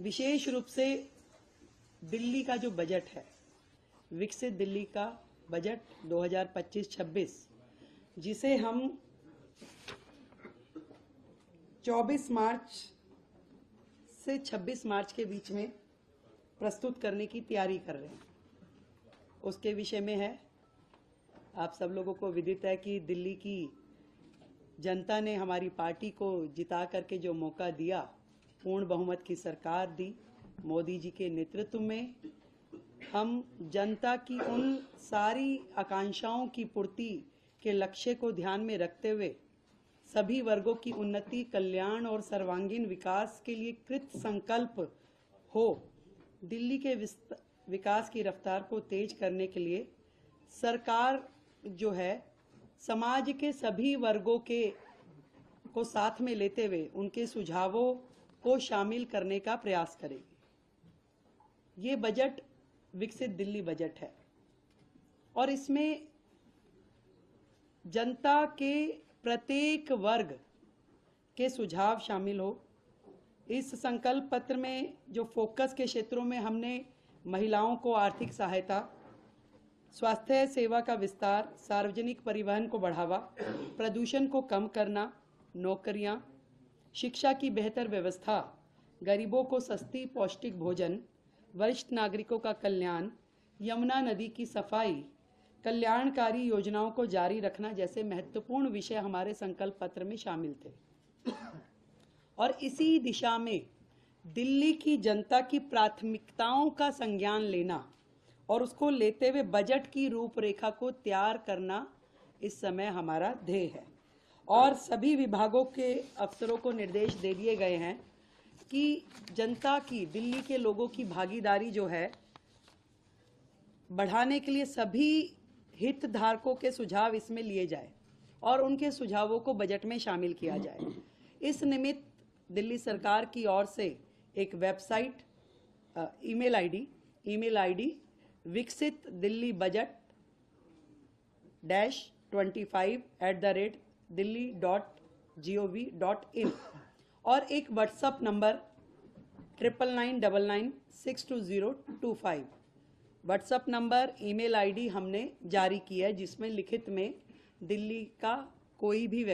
विशेष रूप से दिल्ली का जो बजट है, विकसित दिल्ली का बजट 2025-26, जिसे हम 24 मार्च से 26 मार्च के बीच में प्रस्तुत करने की तैयारी कर रहे हैं, उसके विषय में है। आप सब लोगों को विदित है कि दिल्ली की जनता ने हमारी पार्टी को जिता करके जो मौका दिया, पूर्ण बहुमत की सरकार दी मोदी जी के नेतृत्व में, हम जनता की उन सारी आकांक्षाओं की पूर्ति के लक्ष्य को ध्यान में रखते हुए सभी वर्गों की उन्नति, कल्याण और सर्वांगीण विकास के लिए कृत संकल्प हो दिल्ली के विकास की रफ्तार को तेज करने के लिए सरकार जो है समाज के सभी वर्गों को साथ में लेते हुए उनके सुझावों को शामिल करने का प्रयास करेगी। ये बजट विकसित दिल्ली बजट है और इसमें जनता के प्रत्येक वर्ग के सुझाव शामिल हो। इस संकल्प पत्र में जो फोकस के क्षेत्रों में हमने महिलाओं को आर्थिक सहायता, स्वास्थ्य सेवा का विस्तार, सार्वजनिक परिवहन को बढ़ावा, प्रदूषण को कम करना, नौकरियां, शिक्षा की बेहतर व्यवस्था, गरीबों को सस्ती पौष्टिक भोजन, वरिष्ठ नागरिकों का कल्याण, यमुना नदी की सफाई, कल्याणकारी योजनाओं को जारी रखना जैसे महत्वपूर्ण विषय हमारे संकल्प पत्र में शामिल थे। और इसी दिशा में दिल्ली की जनता की प्राथमिकताओं का संज्ञान लेना और उसको लेते हुए बजट की रूपरेखा को तैयार करना इस समय हमारा ध्येय है। और सभी विभागों के अफसरों को निर्देश दे दिए गए हैं कि जनता की, दिल्ली के लोगों की भागीदारी जो है बढ़ाने के लिए सभी हितधारकों के सुझाव इसमें लिए जाए और उनके सुझावों को बजट में शामिल किया जाए। इस निमित्त दिल्ली सरकार की ओर से एक वेबसाइट, ईमेल आईडी विकसित दिल्ली बजट -25@delhi.gov.in और एक WhatsApp number 9999962025 WhatsApp number, email ID हमने जारी की है, जिसमें लिखित में दिल्ली का कोई भी